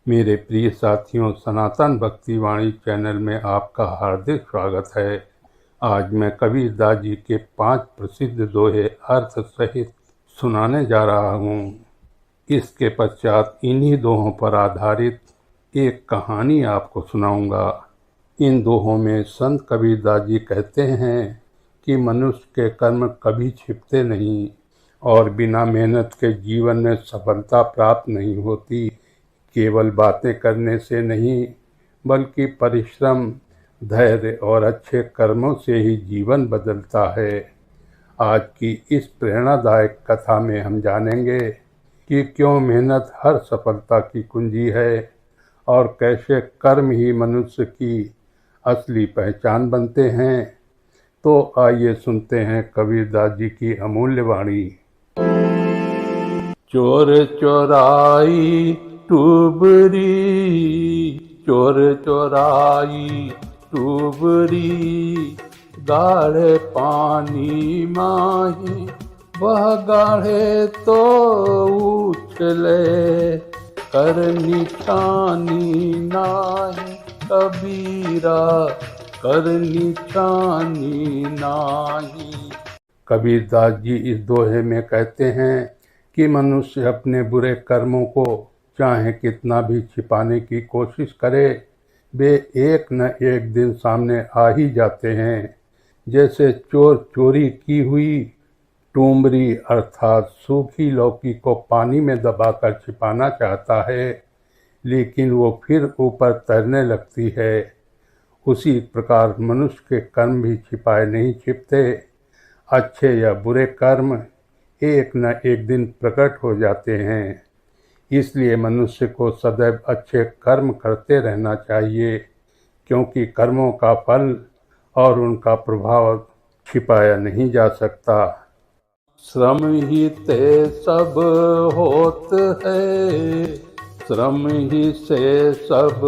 मेरे प्रिय साथियों, सनातन भक्ति वाणी चैनल में आपका हार्दिक स्वागत है। आज मैं कबीरदास जी के 5 प्रसिद्ध दोहे अर्थ सहित सुनाने जा रहा हूँ। इसके पश्चात इन्हीं दोहों पर आधारित एक कहानी आपको सुनाऊंगा। इन दोहों में संत कबीरदास जी कहते हैं कि मनुष्य के कर्म कभी छिपते नहीं और बिना मेहनत के जीवन में सफलता प्राप्त नहीं होती। केवल बातें करने से नहीं, बल्कि परिश्रम, धैर्य और अच्छे कर्मों से ही जीवन बदलता है। आज की इस प्रेरणादायक कथा में हम जानेंगे कि क्यों मेहनत हर सफलता की कुंजी है और कैसे कर्म ही मनुष्य की असली पहचान बनते हैं। तो आइए सुनते हैं कबीरदास जी की अमूल्य वाणी। चोर चोराई टूबरी, चोर चोराई टूबरी, गाढ़े पानी माही, वह गाढ़े तो उछले, कर निशानी नाही कबीरा, कर निशानी नाही। कबीरदास जी इस दोहे में कहते हैं कि मनुष्य अपने बुरे कर्मों को चाहे कितना भी छिपाने की कोशिश करे, वे एक न एक दिन सामने आ ही जाते हैं। जैसे चोर चोरी की हुई टूमरी अर्थात सूखी लौकी को पानी में दबाकर छिपाना चाहता है, लेकिन वो फिर ऊपर तैरने लगती है। उसी प्रकार मनुष्य के कर्म भी छिपाए नहीं छिपते। अच्छे या बुरे कर्म एक न एक दिन प्रकट हो जाते हैं। इसलिए मनुष्य को सदैव अच्छे कर्म करते रहना चाहिए, क्योंकि कर्मों का फल और उनका प्रभाव छिपाया नहीं जा सकता। श्रम ही ते सब होत है, श्रम ही से सब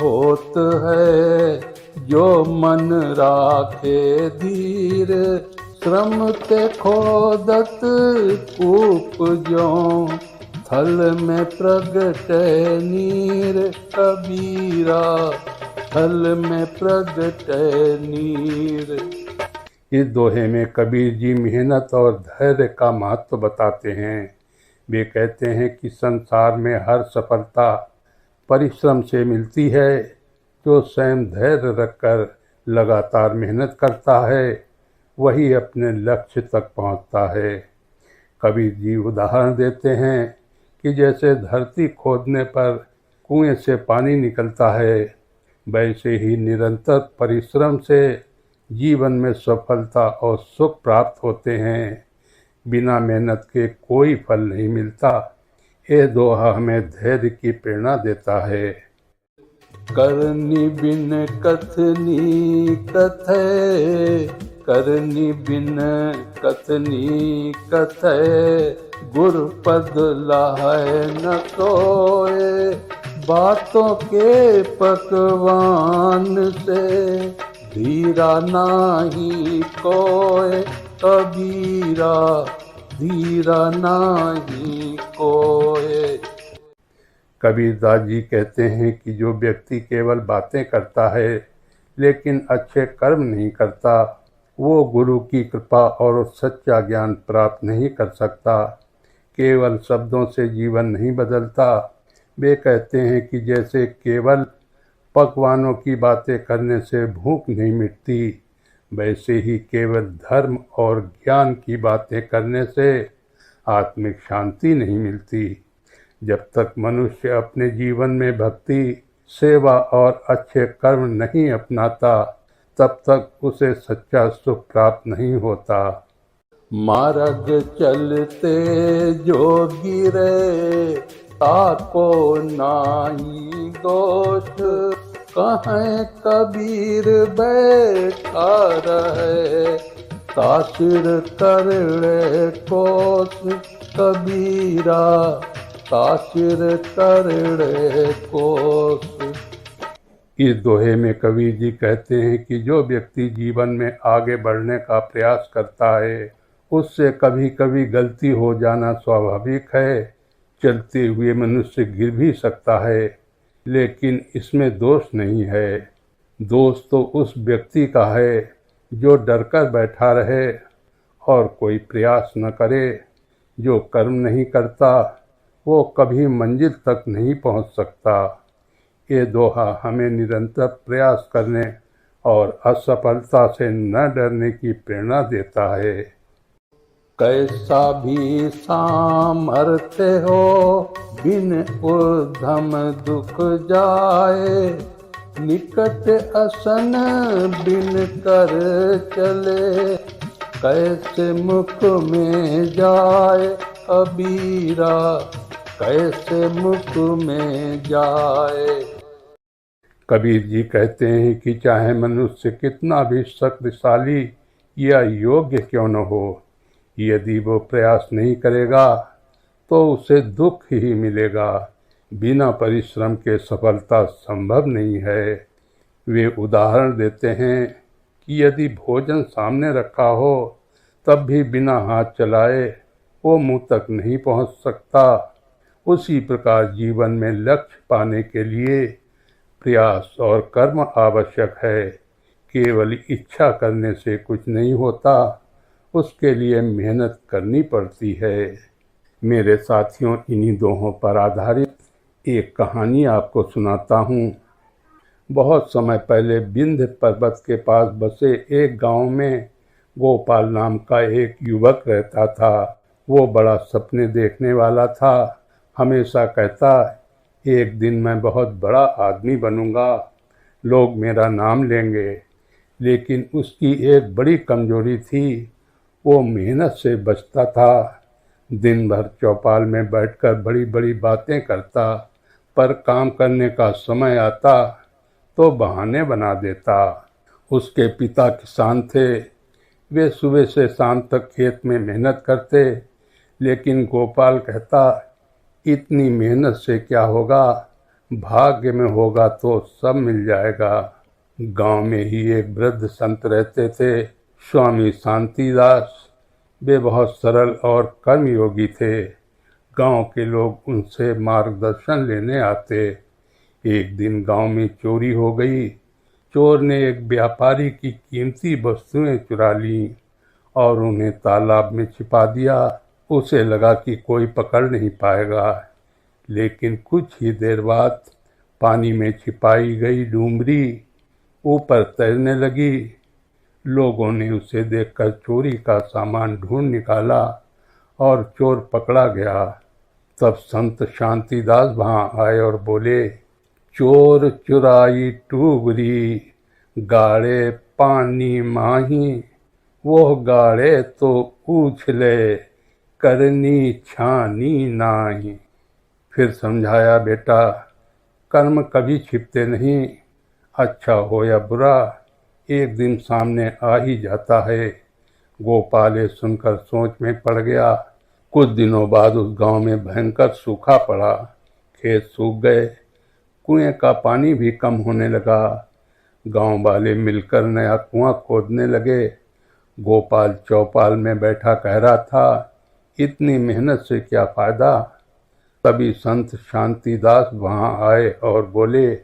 होत है, जो मन राखे धीर, श्रम ते खोदत कूप ज्यों, थल में प्रगट नीर कबीरा, थल में प्रगट नीर। इस दोहे में कबीर जी मेहनत और धैर्य का महत्व बताते हैं। वे कहते हैं कि संसार में हर सफलता परिश्रम से मिलती है। जो स्वयं धैर्य रखकर लगातार मेहनत करता है, वही अपने लक्ष्य तक पहुंचता है। कबीर जी उदाहरण देते हैं कि जैसे धरती खोदने पर कुएं से पानी निकलता है, वैसे ही निरंतर परिश्रम से जीवन में सफलता और सुख प्राप्त होते हैं। बिना मेहनत के कोई फल नहीं मिलता। यह दोहा हमें धैर्य की प्रेरणा देता है। करनी बिन कथनी कथय, करनी बिन कथनी कथय, गुरपद लाहै न सोए, बातों के पकवान से धीरा नाही कोय कबीरा, धीरा नाही कोय। कबीरदास जी कहते हैं कि जो व्यक्ति केवल बातें करता है लेकिन अच्छे कर्म नहीं करता, वो गुरु की कृपा और सच्चा ज्ञान प्राप्त नहीं कर सकता। केवल शब्दों से जीवन नहीं बदलता। वे कहते हैं कि जैसे केवल पकवानों की बातें करने से भूख नहीं मिटती, वैसे ही केवल धर्म और ज्ञान की बातें करने से आत्मिक शांति नहीं मिलती। जब तक मनुष्य अपने जीवन में भक्ति, सेवा और अच्छे कर्म नहीं अपनाता, तब तक उसे सच्चा सुख प्राप्त नहीं होता। मार्ग चलते जोगी रे, ताको नाई दोष, कहें कबीर बैठा रहे, तासिर करड़े कोस कबीरा, तासिर करड़े कोस। इस दोहे में कबीर जी कहते हैं कि जो व्यक्ति जीवन में आगे बढ़ने का प्रयास करता है, उससे कभी कभी गलती हो जाना स्वाभाविक है। चलते हुए मनुष्य गिर भी सकता है, लेकिन इसमें दोष नहीं है। दोष तो उस व्यक्ति का है जो डर कर बैठा रहे और कोई प्रयास न करे। जो कर्म नहीं करता वो कभी मंजिल तक नहीं पहुंच सकता। ये दोहा हमें निरंतर प्रयास करने और असफलता से न डरने की प्रेरणा देता है। कैसा भी सामर्थ्य हो, बिन उद्यम दुख जाए। निकट असन बिन कर चले, कैसे मुख में जाए अबीरा, कैसे मुख में जाए। कबीर जी कहते हैं कि चाहे मनुष्य कितना भी शक्तिशाली या योग्य क्यों न हो, यदि वो प्रयास नहीं करेगा तो उसे दुख ही मिलेगा। बिना परिश्रम के सफलता संभव नहीं है। वे उदाहरण देते हैं कि यदि भोजन सामने रखा हो तब भी बिना हाथ चलाए वो मुंह तक नहीं पहुंच सकता। उसी प्रकार जीवन में लक्ष्य पाने के लिए प्रयास और कर्म आवश्यक है। केवल इच्छा करने से कुछ नहीं होता, उसके लिए मेहनत करनी पड़ती है। मेरे साथियों, इन्हीं दोहों पर आधारित एक कहानी आपको सुनाता हूँ। बहुत समय पहले विंध्य पर्वत के पास बसे एक गांव में गोपाल नाम का एक युवक रहता था। वो बड़ा सपने देखने वाला था। हमेशा कहता, एक दिन मैं बहुत बड़ा आदमी बनूंगा, लोग मेरा नाम लेंगे। लेकिन उसकी एक बड़ी कमजोरी थी, वो मेहनत से बचता था। दिन भर चौपाल में बैठकर बड़ी बड़ी बातें करता, पर काम करने का समय आता तो बहाने बना देता। उसके पिता किसान थे। वे सुबह से शाम तक खेत में मेहनत करते, लेकिन गोपाल कहता, इतनी मेहनत से क्या होगा, भाग्य में होगा तो सब मिल जाएगा। गांव में ही एक वृद्ध संत रहते थे, स्वामी शांतिदास। वे बहुत सरल और कर्मयोगी थे। गांव के लोग उनसे मार्गदर्शन लेने आते। एक दिन गांव में चोरी हो गई। चोर ने एक व्यापारी की कीमती वस्तुएं चुरा लीं और उन्हें तालाब में छिपा दिया। उसे लगा कि कोई पकड़ नहीं पाएगा, लेकिन कुछ ही देर बाद पानी में छिपाई गई डूमरी ऊपर तैरने लगी। लोगों ने उसे देखकर चोरी का सामान ढूंढ निकाला और चोर पकड़ा गया। तब संत शांतिदास वहां आए और बोले, चोर चुराई टूबरी, गाड़े पानी माही। वो गाड़े तो उछले, करनी छानी नाही। फिर समझाया, बेटा, कर्म कभी छिपते नहीं। अच्छा हो या बुरा, एक दिन सामने आ ही जाता है। गोपाल ये सुनकर सोच में पड़ गया। कुछ दिनों बाद उस गांव में भयंकर सूखा पड़ा। खेत सूख गए, कुएं का पानी भी कम होने लगा। गांव वाले मिलकर नया कुआं खोदने लगे। गोपाल चौपाल में बैठा कह रहा था, इतनी मेहनत से क्या फायदा। तभी संत शांतिदास वहां आए और बोले,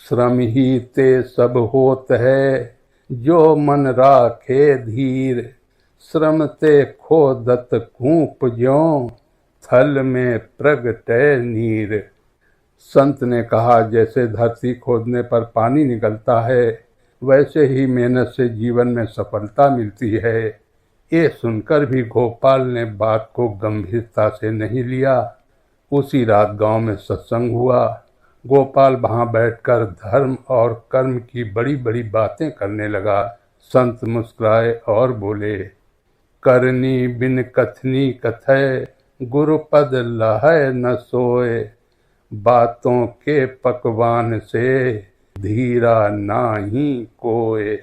श्रम ही ते सब होत है, जो मन राखे धीर। श्रम ते खोदत कूप ज्यों, थल में प्रगटै नीर। संत ने कहा, जैसे धरती खोदने पर पानी निकलता है, वैसे ही मेहनत से जीवन में सफलता मिलती है। ये सुनकर भी गोपाल ने बात को गंभीरता से नहीं लिया। उसी रात गांव में सत्संग हुआ। गोपाल वहां बैठकर धर्म और कर्म की बड़ी बड़ी बातें करने लगा। संत मुस्कुराए और बोले, करनी बिन कथनी कथय, गुरुपद लहै न सोए। बातों के पकवान से, धीरा नाही कोय।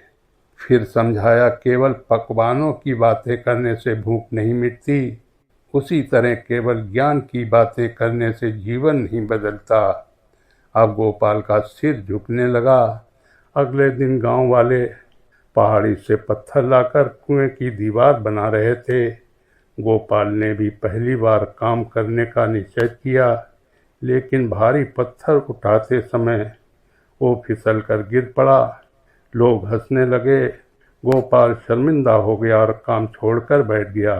फिर समझाया, केवल पकवानों की बातें करने से भूख नहीं मिटती, उसी तरह केवल ज्ञान की बातें करने से जीवन नहीं बदलता। अब गोपाल का सिर झुकने लगा। अगले दिन गांव वाले पहाड़ी से पत्थर लाकर कुएं की दीवार बना रहे थे। गोपाल ने भी पहली बार काम करने का निश्चय किया, लेकिन भारी पत्थर उठाते समय वो फिसल कर गिर पड़ा। लोग हंसने लगे। गोपाल शर्मिंदा हो गया और काम छोड़कर बैठ गया।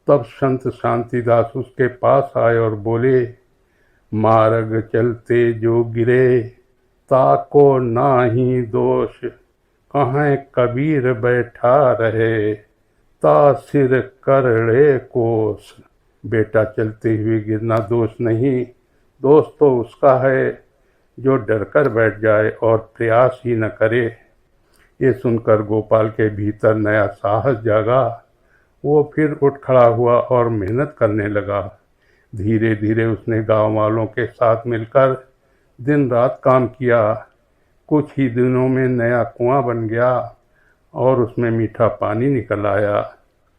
तब संत शांतिदास उसके पास आए और बोले, मार्ग चलते जो गिरे, ताको नाही दोष, कहाँ कबीर बैठा रहे, ता सिर करड़े कोस। बेटा, चलते हुए गिरना दोष नहीं, दोष तो उसका है जो डरकर बैठ जाए और प्रयास ही न करे। ये सुनकर गोपाल के भीतर नया साहस जागा। वो फिर उठ खड़ा हुआ और मेहनत करने लगा। धीरे धीरे उसने गांव वालों के साथ मिलकर दिन रात काम किया। कुछ ही दिनों में नया कुआं बन गया और उसमें मीठा पानी निकल आया।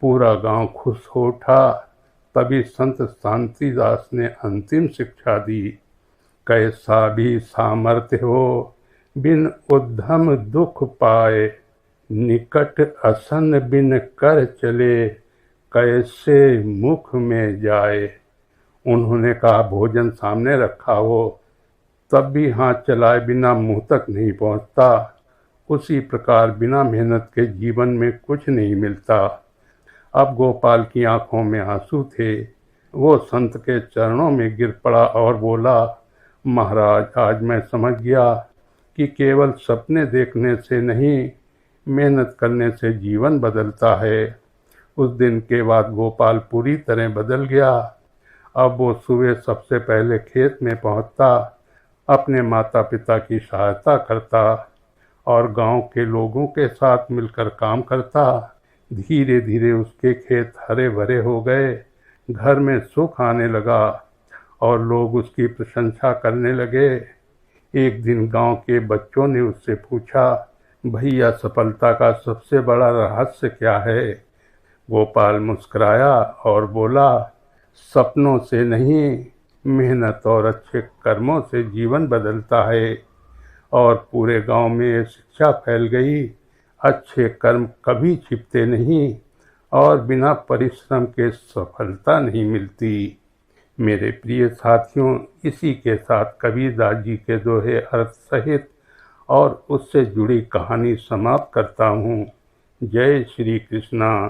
पूरा गांव खुश हो उठा। तभी संत शांतिदास ने अंतिम शिक्षा दी, कैसा भी सामर्थ्य हो, बिन उद्यम दुख पाए, निकट असन बिन कर चले, कैसे मुख में जाए। उन्होंने कहा, भोजन सामने रखा हो तब भी हाथ चलाए बिना मुंह तक नहीं पहुंचता। उसी प्रकार बिना मेहनत के जीवन में कुछ नहीं मिलता। अब गोपाल की आंखों में आंसू थे। वो संत के चरणों में गिर पड़ा और बोला, महाराज, आज मैं समझ गया कि केवल सपने देखने से नहीं, मेहनत करने से जीवन बदलता है। उस दिन के बाद गोपाल पूरी तरह बदल गया। अब वो सुबह सबसे पहले खेत में पहुंचता, अपने माता पिता की सहायता करता और गांव के लोगों के साथ मिलकर काम करता। धीरे धीरे उसके खेत हरे भरे हो गए, घर में सुख आने लगा और लोग उसकी प्रशंसा करने लगे। एक दिन गांव के बच्चों ने उससे पूछा, भैया, सफलता का सबसे बड़ा रहस्य क्या है? गोपाल मुस्कुराया और बोला, सपनों से नहीं, मेहनत और अच्छे कर्मों से जीवन बदलता है। और पूरे गांव में ये शिक्षा फैल गई, अच्छे कर्म कभी छिपते नहीं और बिना परिश्रम के सफलता नहीं मिलती। मेरे प्रिय साथियों, इसी के साथ कबीरदास जी के दोहे अर्थ सहित और उससे जुड़ी कहानी समाप्त करता हूँ। जय श्री कृष्णा।